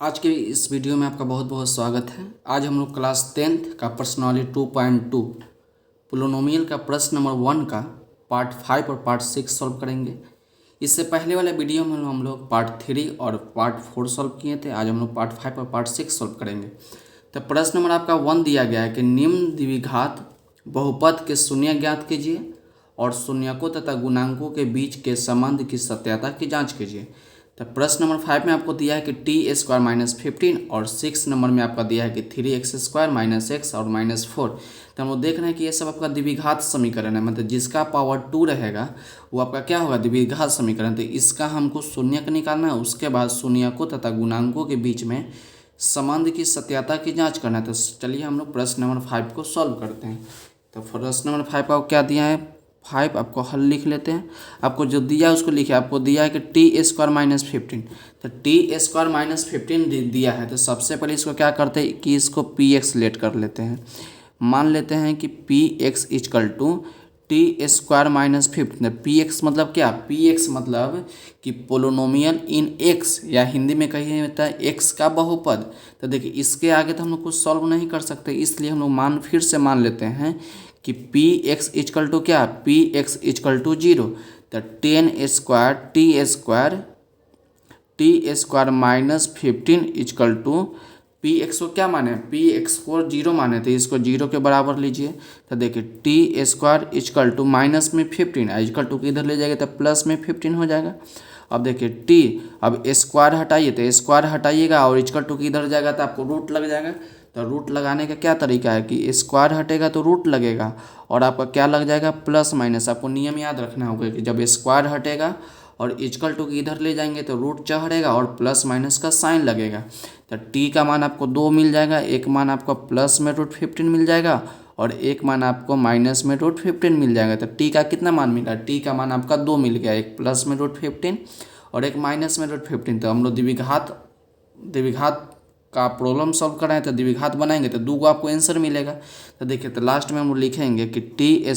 आज के इस वीडियो में आपका बहुत बहुत स्वागत है। आज हम लोग क्लास 10th का पर्सनालिटी 2.2 पोलिनोमियल का प्रश्न नंबर 1 का पार्ट 5 और पार्ट 6 सॉल्व करेंगे। इससे पहले वाले वीडियो में हम लोग पार्ट 3 और पार्ट 4 सॉल्व किए थे। आज हम लोग पार्ट 5 और पार्ट 6 सॉल्व करेंगे। तो प्रश्न नंबर आपका 1 दिया गया है कि निम्न द्विघात बहुपद के शून्य ज्ञात कीजिए और शून्यकों तथा गुणांकों के बीच के संबंध की सत्यता की जांच कीजिए। तो प्रश्न नंबर 5 में आपको दिया है कि टी स्क्वायर -15 और 6 नंबर में आपका दिया है कि 3x² - x और -4। तो हम लोग देख रहे हैं कि ये सब आपका द्विघात समीकरण है, मतलब जिसका पावर 2 रहेगा वो आपका क्या होगा, द्विघात समीकरण। तो इसका हमको शून्यक निकालना है, उसके बाद शून्यकों तथा गुणांकों के बीच में संबंध की सत्यता की जाँच करना है। तो चलिए हम लोग प्रश्न नंबर 5 को सॉल्व करते हैं। तो प्रश्न नंबर 5 का क्या दिया है, 5 आपको हल लिख लेते हैं। आपको जो दिया है उसको लिखिए। आपको दिया है कि t² - 15, तो t² - 15 दिया है। तो सबसे पहले इसको क्या करते हैं कि इसको px लेट कर लेते हैं। मान लेते हैं कि px equal to t² - 15। px मतलब क्या, px मतलब कि पोलिनोमियल इन x, या हिंदी में कहिए होता है x का बहुपद। तो देखिए इसके आगे तो हम लोग कुछ सॉल्व नहीं कर सकते, इसलिए हम लोग फिर से मान लेते हैं कि पी एक्स इक्वल टू क्या, पी एक्स इक्वल टू 0। तो 10² t square -15 equal to p x को क्या माने, पी एक्स को 0 माने, तो इसको 0 के बराबर लीजिए। तो देखिए t² इक्वल टू माइनस में 15, इक्वल टू इधर ले जाएगा तो प्लस में 15 हो जाएगा। अब देखिए t, अब स्क्वायर हटाइए तो स्क्वायर हटाइएगा और इक्वल टू इधर जाएगा तो आपको रूट लग जाएगा। तो रूट लगाने का क्या तरीका है कि स्क्वायर हटेगा तो रूट लगेगा और आपका क्या लग जाएगा, प्लस माइनस। आपको नियम याद रखना होगा कि जब स्क्वायर हटेगा और इक्वल टू इधर ले जाएंगे तो रूट चढ़ेगा और प्लस माइनस का साइन लगेगा। तो t का मान आपको 2 मिल जाएगा, एक मान आपको प्लस में √15 मिल जाएगा और एक मान आपको माइनस में √15 मिल जाएगा। तो t का कितना मान मिला, t का मान आपका 2 मिल गया, एक प्लस में √15 और एक माइनस में √15। तो हम लोग द्विघात का प्रॉब्लम सॉल्व कराएं तो द्विघात बनाएंगे तो 2 आपको आंसर मिलेगा। तो देखिए तो लास्ट में हम लोग लिखेंगे कि t² -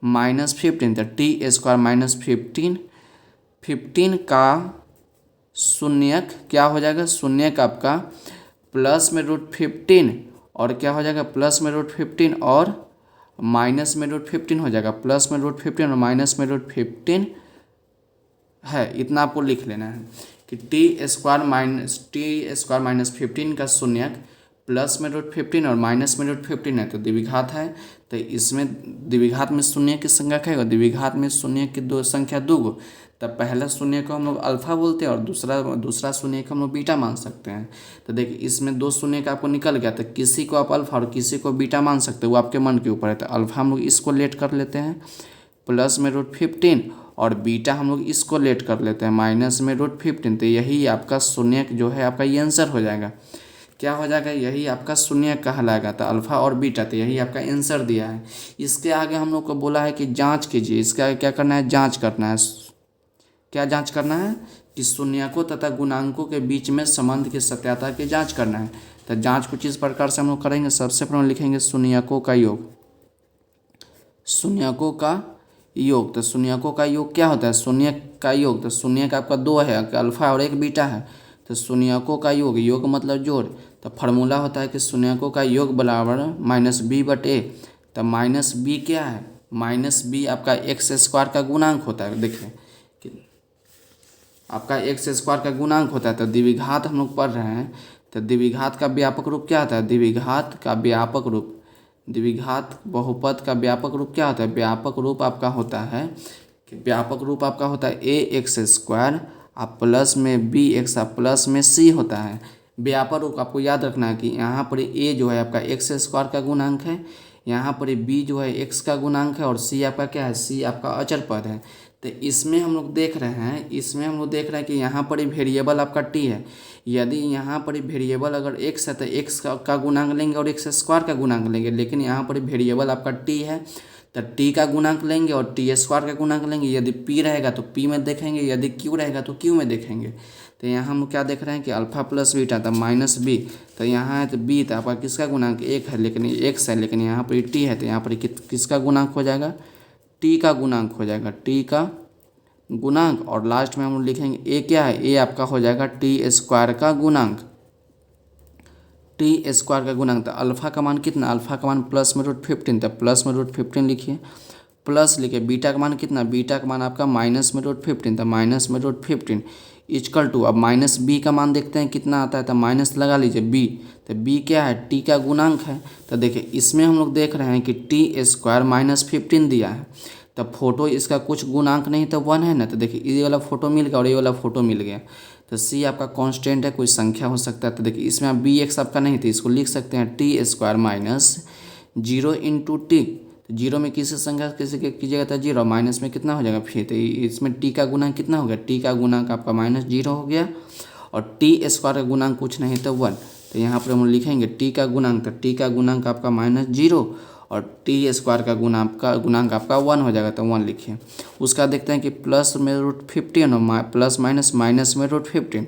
15, तो t² - 15 का शून्यक क्या हो जाएगा, शून्यक आपका प्लस में √15 और क्या हो जाएगा, प्लस में √15 और माइनस में √15 हो जाएगा, प्लस में √15 और माइनस में √15 है। इतना आपको लिख लेना है कि t² - 15 का शून्यक प्लस में √15 और माइनस में √15 है, तो द्विघात है। तो इसमें द्विघात में शून्य की संख्या क्या है, द्विघात में शून्य की दो संख्या 2 गो। तब पहला शून्य को हम लोग अल्फा बोलते हैं और दूसरा शून्य को हम लोग बीटा मान सकते हैं। तो देखिए इसमें 2 शून्य का आपको निकल गया, तो किसी को आप अल्फा और किसी को बीटा मान सकते हो, वो आपके मन के ऊपर है। तो अल्फा हम लोग इसको लेट कर लेते हैं प्लस में √15 और बीटा हम लोग इसको लेट कर लेते हैं माइनस में √15। तो यही आपका शून्य जो है आपका ये आंसर हो जाएगा। क्या हो जाएगा, यही आपका शून्य कहलाएगा। तो अल्फा और बीटा, तो यही आपका आंसर दिया है। इसके आगे हम लोग को बोला है कि जांच कीजिए, इसका आगे क्या करना है, जांच करना है। क्या जांच करना है कि शून्यकों तथा गुणांकों के बीच में संबंध की सत्यता की जांच करना है। तो जांच कुछ इस प्रकार से हम लोग करेंगे। सबसे पहले लिखेंगे शून्यकों का योग, शून्यकों का योग। तो शून्यकों का योग क्या होता है, शून्य का योग। तो शून्य का आपका 2 है, अल्फा और एक बीटा है। तो शून्यकों का योग, योग मतलब जोड़। तो फार्मूला होता है कि शून्यकों का योग बराबर -b/a। तो -b क्या है, -b आपका x² का गुणांक होता है। देखिए कि आपका x² का गुणांक होता है। तो द्विघात हम लोग पढ़ रहे हैं, तो द्विघात का व्यापक रूप क्या होता है, द्विघात का व्यापक रूप, द्विघात बहुपद का व्यापक रूप क्या होता है, व्यापक रूप आपका होता है कि व्यापक रूप आपका होता है ax² आप प्लस में bx आप प्लस में c होता है। व्यापक रूप आपको याद रखना है कि यहाँ पर a जो है आपका x² का गुणांक है, यहाँ पर b जो है x का गुणांक है और c आपका क्या है, c आपका अचर पद है। तो इसमें हम लोग देख रहे हैं कि यहाँ पर वेरिएबल आपका t है। यदि यहाँ पर वेरिएबल अगर x है तो x का गुणांक लेंगे और x² का गुणांक लेंगे, लेकिन यहाँ पर वेरिएबल आपका t है तो t का गुणांक लेंगे और t² का गुणांक लेंगे। यदि p रहेगा तो p में देखेंगे, यदि q रहेगा तो q में देखेंगे। तो यहाँ हम क्या देख रहे हैं कि अल्फा प्लस बीटा तो -b। तो यहाँ है तो b, तो आपका किसका गुणांक 1 है, लेकिन x है, लेकिन यहाँ पर t है, तो यहाँ पर किसका गुणांक हो जाएगा, t का गुणांक हो जाएगा, t का गुणांक, और लास्ट में हम लोग लिखेंगे ए क्या है, ए आपका हो जाएगा टी स्क्वायर का गुणांक, टी स्क्वायर का गुणांक। तो अल्फा का मान कितना, अल्फा का मान +√15, तो +√15 लिखिए, प्लस लिखिए। बीटा का मान कितना, बीटा का मान आपका -√15, तो -√15 इक्वल टू, अब माइनस बी का मान देखते हैं कितना आता है, तो माइनस लगा लीजिए बी, तो बी क्या है, टी का गुणांक है। तो देखिए इसमें हम लोग देख रहे हैं कि टी स्क्वायर -15 दिया है, तब फोटो इसका कुछ गुणांक नहीं तो 1 है ना, तो देखिए ये वाला फोटो मिल गया और ये वाला फोटो मिल गया। तो सी आपका कांस्टेंट है, कोई संख्या हो सकता है। तो देखिए इसमें आप बी एक्स आपका नहीं, तो इसको लिख सकते हैं टी स्क्वायर -0 इंटू टी, तो जीरो में किसी संख्या किसी के कीजिएगा तो जीरो, माइनस में कितना हो जाएगा फिर, तो इसमें टी का गुणांक कितना हो गया, टी का गुणांक आपका -0 हो गया, और टी स्क्वायर का गुणांक कुछ नहीं तो 1, तो यहाँ पर हम लिखेंगे टी का गुणांक, तो टी का गुणांक आपका -0 और टी स्क्वायर का गुणांक आपका 1 हो जाएगा, तो 1 लिखिए। उसका देखते हैं कि +√15 और प्लस माइनस माइनस में √15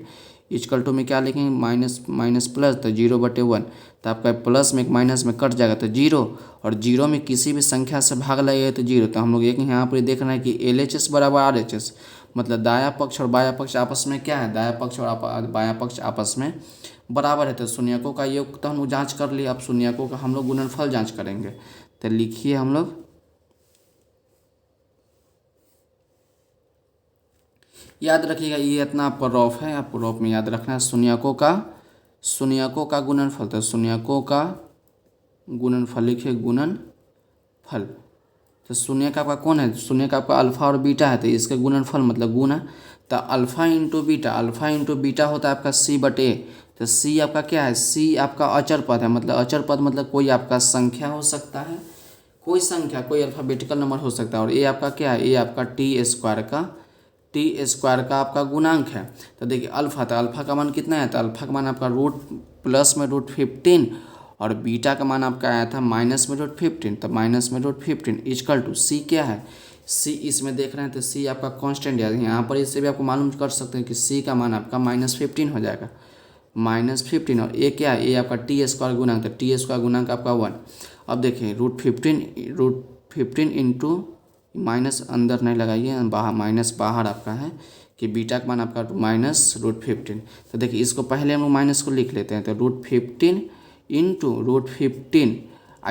इक्वल टू में क्या लिखेंगे, माइनस माइनस प्लस, तो 0/1, तो आपका प्लस में एक माइनस में कट जाएगा तो 0, और 0 में किसी भी संख्या से भाग लगेगा तो 0। तो हम लोग एक यहाँ पर देख रहे हैं कि LHS बराबर RHS, मतलब दायां पक्ष और बायां पक्ष आपस में क्या है, दायां पक्ष और बायां पक्ष आपस में बराबर है। तो शून्यकों का योग तो हम लोग जाँच कर लिए, अब शून्यकों का हम लोग गुणनफल जाँच करेंगे। तो लिखिए हम लोग, याद रखिएगा ये इतना आपका रॉफ है, आपको रॉफ में याद रखना है शून्यकों का गुणनफल। तो शून्यकों का गुणनफल लिखिए, गुणनफल। तो शून्य का आपका कौन है, शून्य का आपका अल्फा और बीटा है, तो इसके गुणनफल मतलब गुना, तो अल्फा इंटू बीटा होता है आपका C/A। तो C आपका क्या है, C आपका अचर पद है, मतलब अचर पद मतलब कोई आपका संख्या हो सकता है, कोई संख्या, कोई अल्फाबेटिकल नंबर हो सकता है, और ए आपका क्या है, ए आपका टी स्क्वायर का आपका गुणांक है। तो देखिए अल्फा, तो अल्फा का मान कितना है, तो अल्फा का मान आपका +√15 और बीटा का मान आपका आया था -√15, तो -√15 इक्वल टू सी क्या है, सी इसमें देख रहे हैं तो सी आपका कांस्टेंट है, यहाँ पर इससे भी आपको मालूम कर सकते हैं कि सी का मान आपका -15 हो जाएगा, -15, और ए क्या है, ए आपका टी स्क्वायर गुणांक, तो टी स्क्वायर गुणांक आपका 1। अब देखिए √15 इंटू माइनस अंदर नहीं लगाइए, बाहर माइनस बाहर आपका है कि बीटा का मान आपका -√15। तो देखिए इसको पहले हम लोग माइनस को लिख लेते हैं, तो √15 इंटू √15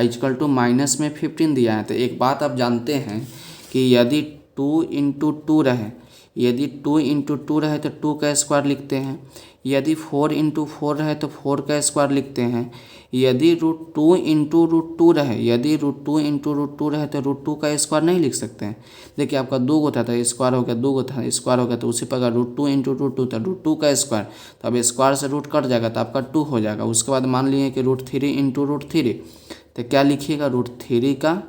इक्वल टू माइनस में 15 दिया है। तो एक बात आप जानते हैं कि यदि 2 इंटू 2 रहे, यदि 2 इंटू 2 रहे तो 2 का स्क्वायर लिखते हैं, यदि 4 इंटू 4 रहे तो 4 का स्क्वायर लिखते हैं, यदि √2 इंटू √2 रहे, यदि √2 इंटू √2 रहे तो √2 का स्क्वायर नहीं लिख सकते हैं। देखिए आपका 2 गो था तो स्क्वायर हो गया, 2 गो था स्क्वायर हो गया, तो उसी प्रकार √2 इंटू √2 तो √2 का स्क्वायर, तो अब स्क्वायर से रूट कट जाएगा तो आपका 2 हो जाएगा। उसके बाद मान लिए कि √3 इंटू √3, तो क्या लिखिएगा, √3 का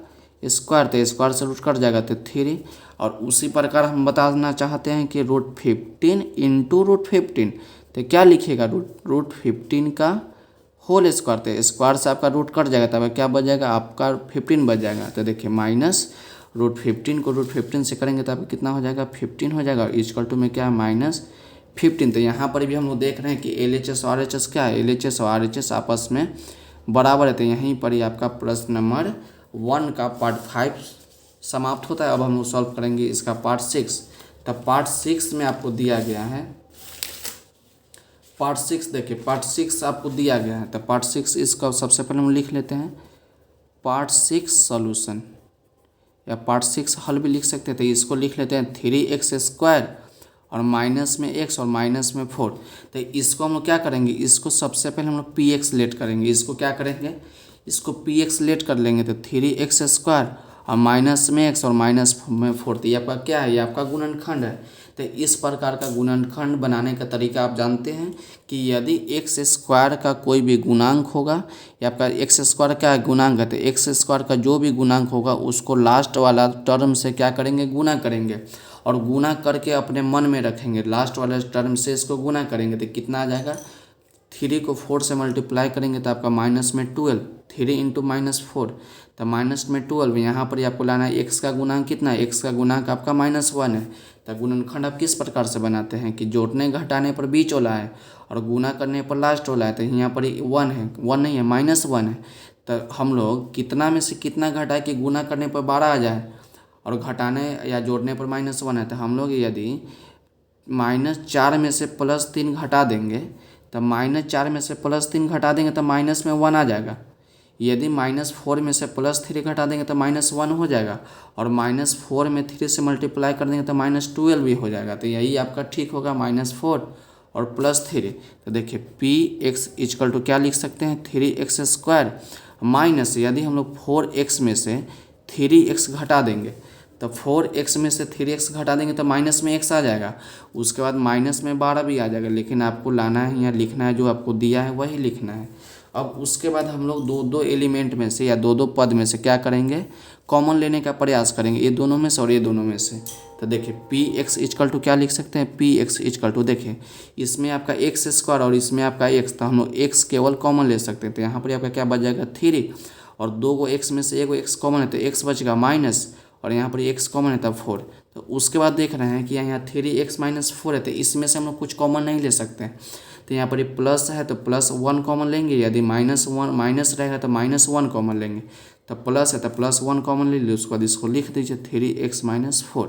स्क्वायर, तो स्क्वायर से रूट कट जाएगा तो 3, और उसी प्रकार हम बताना चाहते हैं कि √15 इंटू √15, तो क्या लिखिएगा, √15 का होल स्क्वायर, तो स्क्वायर से आपका रूट कट जाएगा, तब क्या बच जाएगा आपका 15 बच जाएगा। तो देखिए -√15 को √15 से करेंगे तो आपका कितना हो जाएगा, 15 हो जाएगा, इक्वल टू में क्या है -15। तो यहाँ पर भी हम लोग देख रहे हैं कि LHS और RHS क्या है, LHS और RHS आपस में बराबर है। तो यहीं पर ही आपका प्रश्न नंबर 1 का पार्ट 5 समाप्त होता है। अब हम लोग सॉल्व करेंगे इसका पार्ट 6। तो पार्ट 6 में आपको दिया गया है, पार्ट 6 देखिए, पार्ट 6 आपको दिया गया है। तो पार्ट 6 इसका सबसे पहले हम लिख लेते हैं पार्ट 6 सॉल्यूशन, या पार्ट 6 हल भी लिख सकते हैं। तो इसको लिख लेते हैं 3x² और माइनस में x और माइनस में 4। तो इसको हम लोग क्या करेंगे, इसको सबसे पहले हम लोग px लेट करेंगे, इसको क्या करेंगे, इसको px लेट कर लेंगे। तो 3x² और माइनस में x और माइनस में 4, तो ये आपका क्या है, ये आपका गुणनखंड है। तो इस प्रकार का गुणनखंड बनाने का तरीका आप जानते हैं कि यदि x² का कोई भी गुणांक होगा, या आपका x² क्या गुणांक है, तो x² का जो भी गुणांक होगा उसको लास्ट वाला टर्म से क्या करेंगे, गुना करेंगे, और गुना करके अपने मन में रखेंगे, लास्ट वाले टर्म से इसको गुना करेंगे। तो कितना आ जाएगा, 3 को 4 से मल्टीप्लाई करेंगे तो आपका -12, 3 इंटू -4, तो -12। यहाँ पर आपको लाना है x का गुणांक कितना है, x का गुणांक आपका -1 है। तो गुणनखंड आप किस प्रकार से बनाते हैं कि जोड़ने घटाने पर बीच वाला है और गुना करने पर लास्ट वाला है। तो यहाँ पर 1 है, 1 नहीं है, -1 है। तो हम लोग कितना में से कितना घटाए कि गुना करने पर 12 आ जाए, और घटाने या जोड़ने पर -1 है, तो हम लोग यदि -4 में से +3 घटा देंगे तो -4 में से +3 घटा देंगे तो माइनस में 1 आ जाएगा। यदि -4 में से +3 घटा देंगे तो -1 हो जाएगा, और -4 में 3 से मल्टीप्लाई कर देंगे तो -12 भी हो जाएगा। तो यही आपका ठीक होगा, -4 और +3। तो देखिए px इक्वल टू क्या लिख सकते हैं, 3x² माइनस, यदि हम लोग 4x में से 3x घटा देंगे तो 4x में से 3x घटा देंगे तो माइनस में x आ जाएगा, उसके बाद माइनस में 12 भी आ जाएगा। लेकिन आपको लाना है या लिखना है, जो आपको दिया है वही लिखना है। अब उसके बाद हम लोग दो एलिमेंट में से या दो पद में से क्या करेंगे, कॉमन लेने का प्रयास करेंगे, ये दोनों में से और ये दोनों में से। तो देखिए px इक्वल टू क्या लिख सकते हैं, px इक्वल टू देखिए इसमें आपका x² और इसमें आपका x, तो हम लोग x केवल कॉमन ले सकते हैं। तो यहाँ पर आपका क्या बच जाएगा 3, और 2 x में से 1 x कॉमन है तो x बचेगा माइनस, और यहाँ पर x कॉमन है तब 4। तो उसके बाद देख रहे हैं कि यहाँ 3x - 4 है, तो इसमें से हम लोग कुछ कॉमन नहीं ले सकते हैं। तो यहाँ पर ये प्लस है तो +1 कॉमन लेंगे, यदि -1 माइनस रहेगा तो -1 कॉमन लेंगे। तो प्लस है तो +1 कॉमन ले लीजिए, उसके बाद इसको लिख दीजिए 3x - 4।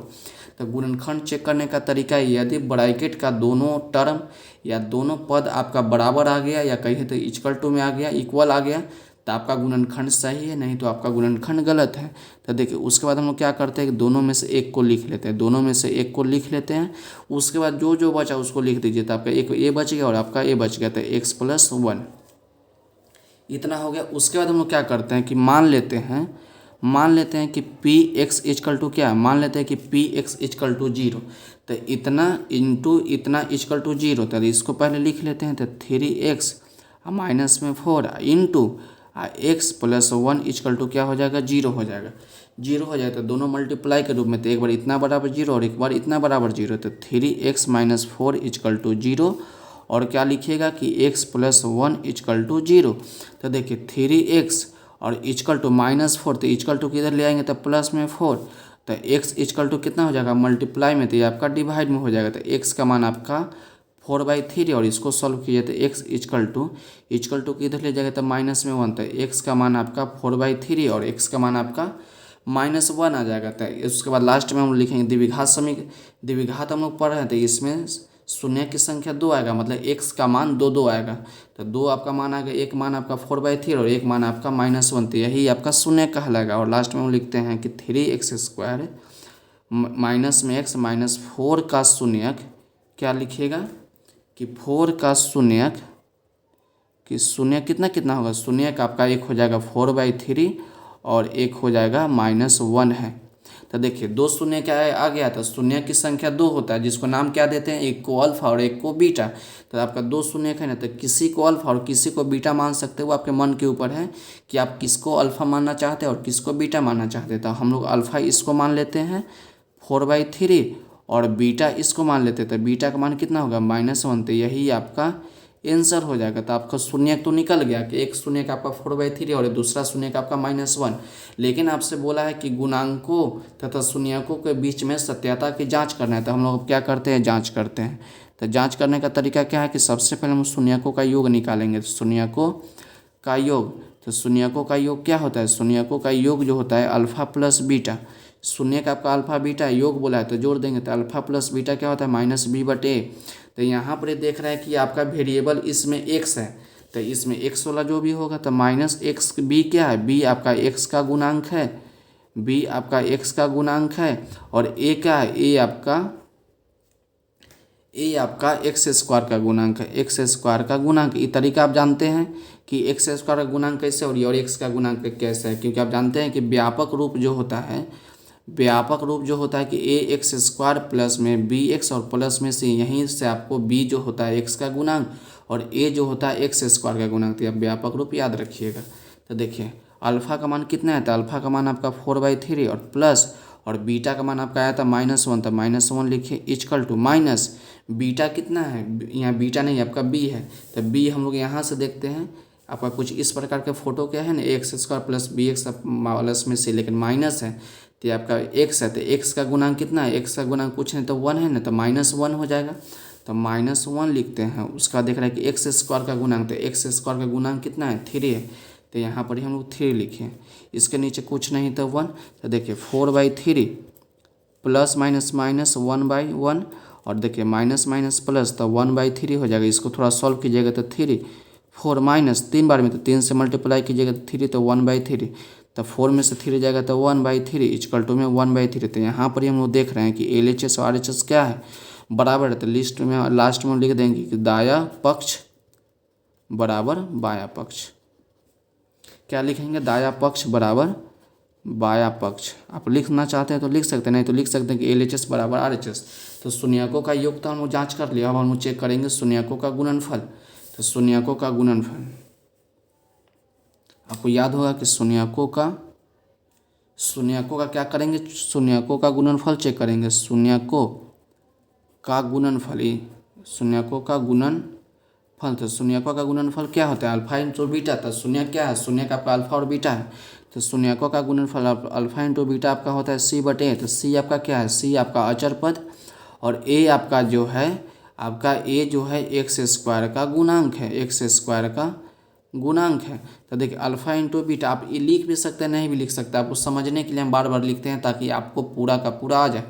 तो गुणनखंड चेक करने का तरीका है, यदि ब्रैकेट का दोनों टर्म या दोनों पद आपका बराबर आ गया या कहीं तो इक्वल टू में आ गया, इक्वल आ गया, तो आपका गुणनखंड सही है, नहीं तो आपका गुणनखंड गलत है। तो देखिए उसके बाद हम लोग क्या करते हैं कि दोनों में से एक को लिख लेते हैं, दोनों में से एक को लिख लेते हैं। उसके बाद जो जो बचा उसको लिख दीजिए, तो आपका एक ए बच गया और आपका ए बच गया, तो x + 1 इतना हो गया। उसके बाद हम लोग क्या करते हैं कि मान लेते हैं कि px इक्वल टू क्या, मान लेते हैं कि px इक्वल टू 0, तो इतना इंटू इतना इक्वल टू 0, तो इसको पहले लिख लेते हैं। तो 3x माइनस में 4 इंटू x + 1 इक्वल टू क्या हो जाएगा, 0 हो जाएगा। 0 हो जाए तो दोनों मल्टीप्लाई के रूप में, तो एक बार इतना बराबर 0 और एक बार इतना बराबर 0, तो 3x - 4 इक्वल टू 0, और क्या लिखिएगा कि x + 1 इक्वल टू 0। तो देखिए 3x और इक्वल टू -4, तो इक्वल टू किधर ले आएंगे तो प्लस में 4, तो x इक्वल टू कितना हो जाएगा मल्टीप्लाई में, तो ये आपका डिवाइड में हो जाएगा। तो x का मान आपका 4/3, और इसको सॉल्व कीजिए तो x इक्वल टू किधर ले जाएगा तो -1, तो x का मान आपका 4/3 और x का मान आपका -1 आ जाएगा। तो उसके बाद लास्ट में हम लिखेंगे द्विघात हम लोग पढ़ रहे हैं, तो इसमें शून्य की संख्या 2 आएगा, मतलब x का मान 2 आएगा। तो 2 आपका मान आएगा, एक मान आपका 4/3 और एक मान आपका -1, तो यही आपका शून्य कहलाएगा। और लास्ट में हम लिखते हैं कि 3x² माइनस में x -4 का शून्यक, क्या लिखिएगा कि 4 का शून्यक, कि शून्य कितना होगा, शून्यक आपका एक हो जाएगा 4/3 और एक हो जाएगा -1 है। तो देखिए 2 शून्य क्या आ गया, तो शून्य की संख्या 2 होता है, जिसको नाम क्या देते हैं, एक को अल्फा और एक को बीटा। तो आपका 2 शून्य है ना, तो किसी को अल्फा और किसी को बीटा मान सकते हो, वो आपके मन के ऊपर है कि आप किसको अल्फा मानना चाहते हैं और किसको बीटा मानना चाहते हैं। तो हम लोग अल्फा इसको मान लेते हैं 4/3 और बीटा इसको मान लेते हैं, तो बीटा का मान कितना होगा -1, तो यही आपका आंसर हो जाएगा। तो आपका शून्य तो निकल गया कि एक शून्य का आपका 4/3 और दूसरा शून्य का आपका -1, लेकिन आपसे बोला है कि गुणांकों तथा शून्यकों के बीच में सत्यता की जांच करना है। तो हम लोग क्या करते हैं, जांच करते हैं। तो जांच करने का तरीका क्या है कि सबसे पहले हम शून्यकों का योग निकालेंगे। तो शून्यकों का योग, तो शून्यकों का योग क्या होता है, शून्यकों का योग जो होता है अल्फा प्लस बीटा। शून्य का आपका अल्फा बीटा योग बोला है, तो जोड़ देंगे तो अल्फा प्लस बीटा क्या होता है -b/a। तो यहाँ पर ये देख रहा है कि आपका वेरिएबल इसमें x है, तो इसमें x वाला जो भी होगा तो -x, b क्या है, b आपका x का गुणांक है, b आपका x का गुणांक है, और a क्या है, a आपका x² का गुणांक है, x² का गुणांक। ये तरीका आप जानते हैं कि x² का गुणांक कैसे और x का गुणांक कैसे है, क्योंकि आप जानते हैं कि व्यापक रूप जो होता है कि ax² प्लस में bx और प्लस में से यहीं से आपको b जो होता है x का गुणांक और a जो होता है x² का गुणांक। तो आप व्यापक रूप याद रखिएगा। तो देखिए अल्फा का मान कितना है, तो अल्फा का मान आपका 4/3 और प्लस, और बीटा का मान आपका आया था -1, तो -1 लिखिए इक्वल टू माइनस बीटा कितना है, यहाँ बीटा नहीं आपका b है, तो b हम लोग यहाँ से देखते हैं आपका कुछ इस प्रकार के फोटो क्या है ना, x² प्लस bx प्लस में से लेकिन माइनस है, तो आपका x है, तो x का गुणांक कितना है, x का गुणांक कुछ नहीं तो 1 है ना, तो -1 हो जाएगा। तो -1 लिखते हैं। उसका देख रहा है कि x² का गुणांक, तो x² का गुणांक कितना है 3 है, तो यहाँ पर ही हम लोग 3 लिखे। इसके नीचे कुछ नहीं तो 1, तो देखिए 4/3 प्लस माइनस माइनस 1/1 और देखिए माइनस माइनस प्लस तो 1/3 हो जाएगा। इसको थोड़ा सॉल्व कीजिएगा तो 3 4 माइनस 3 बार में तो 3 से मल्टीप्लाई कीजिएगा तो 3 तो 1/3, तो 4 में से 3 जाएगा तो 1/3 इक्वल टू में 1/3। तो यहाँ पर ही हम लोग देख रहे हैं कि LHS और RHS क्या है, बराबर है। तो लिस्ट में लास्ट में लिख देंगे कि दाया पक्ष बराबर बाया पक्ष। क्या लिखेंगे, दाया पक्ष बराबर बाया पक्ष। आप लिखना चाहते हैं तो लिख सकते हैं, नहीं तो लिख सकते हैं कि LHS बराबर RHS। तो शून्यकों का योग तो हम जांच कर लिया, अब हम चेक करेंगे शून्यकों का गुणनफल। तो शून्यकों का गुणनफल आपको याद होगा कि शून्यकों का क्या करेंगे, शून्यकों का गुणनफल चेक करेंगे। शून्यकों का गुणनफल, शून्यकों का गुणनफल, तो शून्यकों का गुणनफल क्या होता है, अल्फा इंटू बीटा। तो शून्य क्या है, शून्य का आपका अल्फा और बीटा है। तो शून्यकों का गुणनफल अल्फा इंटू बीटा आपका होता है C/A। तो C आपका क्या है, C आपका अचर पद और A आपका जो है एक्स स्क्वायर का गुणांक है, एक्स स्क्वायर का गुणांक है। तो देखिए अल्फा इंटू बीटा आप ये लिख भी सकते हैं, नहीं भी लिख सकते, आपको समझने के लिए हम बार बार लिखते हैं ताकि आपको पूरा का पूरा आ जाए।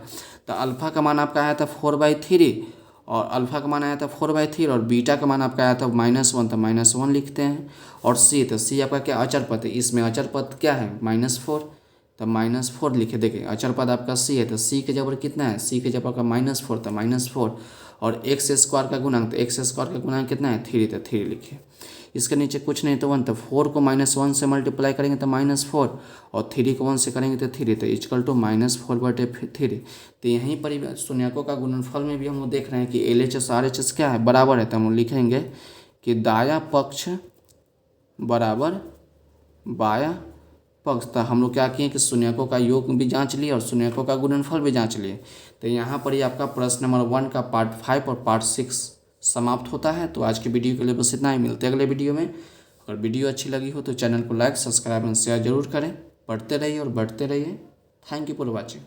तो अल्फा का मान आपका आया था 4/3 और अल्फा का मान आया था 4/3 और बीटा का मान आपका आया था -1, तो -1 लिखते हैं। और C, तो C आपका क्या अचर पद है, इसमें अचर पद क्या है -4, तो -4 लिखे। देखिए अचर पद आपका C है, तो C के जबर कितना है, C के जबर का -4, तो -4 और एक्स स्क्वायर का गुणांक, तो एक्स स्क्वायर का गुणांक कितना है 3, तो 3 लिखिए। इसके नीचे कुछ नहीं तो 1, तो 4 को -1 से मल्टीप्लाई करेंगे तो -4 और 3 को 1 से करेंगे तो 3, तो इक्वल टू -4/3। तो यहीं पर ही शून्यकों का गुणनफल में भी हम लोग देख रहे हैं कि LHS RHS क्या है, बराबर है। तो हम लोग लिखेंगे कि दाया पक्ष बराबर बाया पक्ष। तो हम लोग क्या किए कि शून्यकों का योग भी जांच लिए और शून्यकों का गुणनफल भी जांच लिए। तो यहाँ पर ही आपका प्रश्न नंबर 1 का पार्ट 5 और पार्ट 6 समाप्त होता है। तो आज की वीडियो के लिए बस इतना ही, मिलते हैं अगले वीडियो में। अगर वीडियो अच्छी लगी हो तो चैनल को लाइक, सब्सक्राइब एंड शेयर जरूर करें। पढ़ते रहिए और बढ़ते रहिए। Thank you for watching.